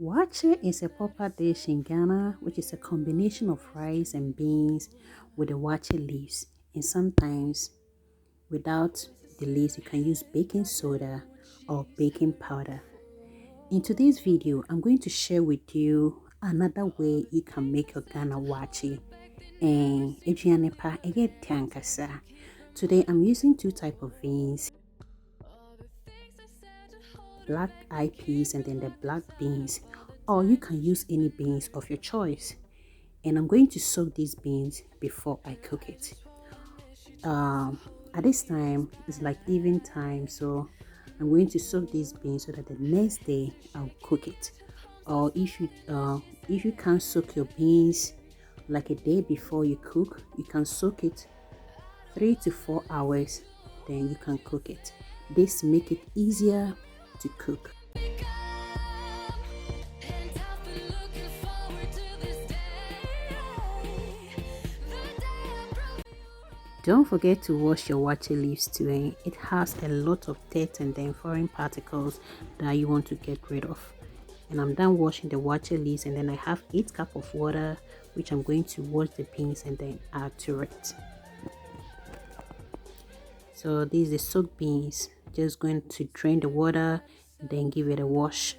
Waakye is a popular dish in Ghana, which is a combination of rice and beans with the waakye leaves. And sometimes, without the leaves, you can use baking soda or baking powder. In today's video, I'm going to share with you another way you can make your Ghana waakye. And aduane pa ɛyɛ tiankasa. Today, I'm using two types of beans, black eyed peas and then the black beans, or you can use any beans of your choice. And I'm going to soak these beans before I cook it. At this time it's like evening time, so I'm going to soak these beans so that the next day I'll cook it. Or if you can't soak your beans like a day before you cook, you can soak it 3 to 4 hours, then you can cook it. This make it easier to cook. Don't forget to wash your waakye leaves too. It has a lot of dirt and then foreign particles that you want to get rid of. And I'm done washing the waakye leaves, and then I have 8 cups of water which I'm going to wash the beans and then add to it. So these are the soaked beans. Just going to drain the water and then give it a wash.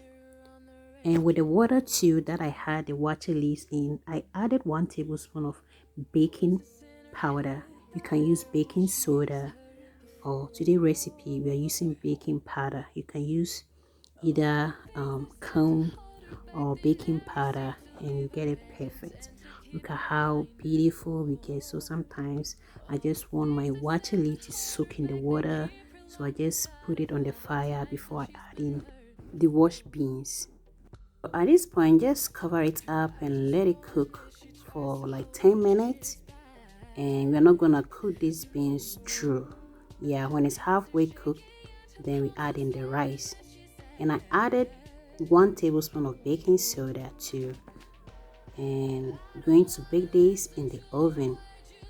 And with the water too that I had the waakye leaves in, I added 1 tablespoon of baking powder. You can use baking soda, or today's recipe we are using baking powder. You can use either corn or baking powder and you get it perfect. Look at how beautiful we get. So sometimes I just want my waakye leaf to soak in the water, so I just put it on the fire before I add in the washed beans. At this point, just cover it up and let it cook for like 10 minutes. And we're not gonna cook these beans through. Yeah, when it's halfway cooked, then we add in the rice. And I added 1 tablespoon of baking soda too. And we're going to bake these in the oven.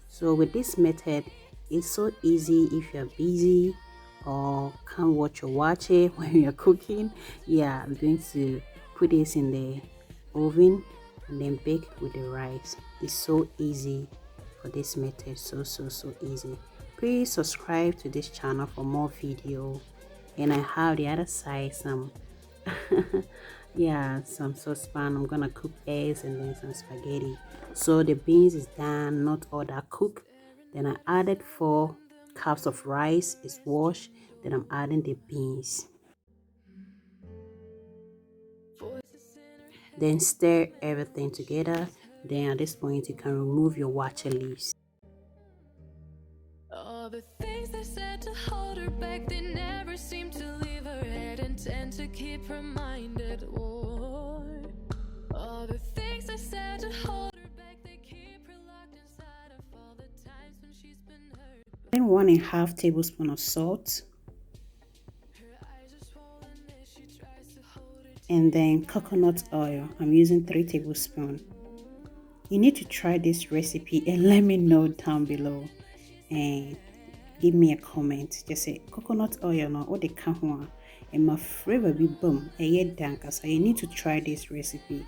So with this method, it's so easy if you're busy or can't watch your waakye when you're cooking. Yeah, we're going to put this in the oven and then bake with the rice. It's so easy for this method, so easy. Please subscribe to this channel for more video. And I have the other side some yeah, some saucepan. I'm gonna cook eggs and then some spaghetti. So the beans is done, not all that cooked. Then I added 4 cups of rice, it's washed. Then I'm adding the beans. Then stir everything together. Then at this point you can remove your waakye leaves. All the things they said to hold her back, they never seem to leave her head and tend to keep her mind at war. All the things they said to hold her back, they keep her locked inside of all the times when she's been hurt. Then 1.5 tablespoons of salt. And then coconut oil. I'm using 3 tablespoons. You need to try this recipe and let me know down below. And give me a comment. Just say coconut oil no or the kahwa. And my flavor be boom. So you need to try this recipe.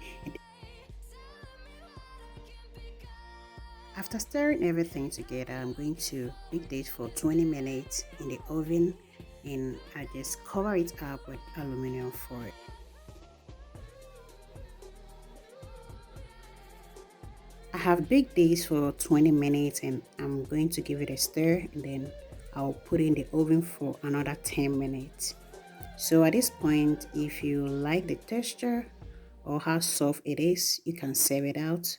After stirring everything together, I'm going to bake this for 20 minutes in the oven, and I just cover it up with aluminum foil. I have baked this for 20 minutes and I'm going to give it a stir, and then I'll put it in the oven for another 10 minutes. So at this point, if you like the texture or how soft it is, you can serve it out.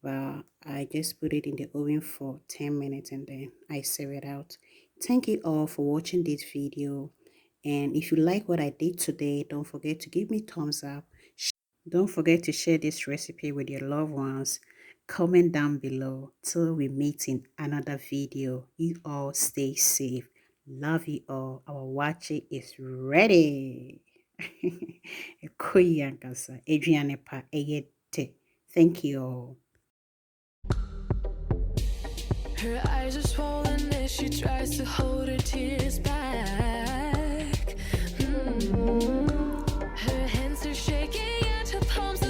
But I just put it in the oven for 10 minutes and then I serve it out. Thank you all for watching this video. And if you like what I did today, don't forget to give me thumbs up. Don't forget to share this recipe with your loved ones. Comment down below. Till we meet in another video. You all stay safe. Love you all. Our waakye is ready. Thank you all. Her eyes are swollen as she tries to hold her tears back. Her hands are shaking and her homes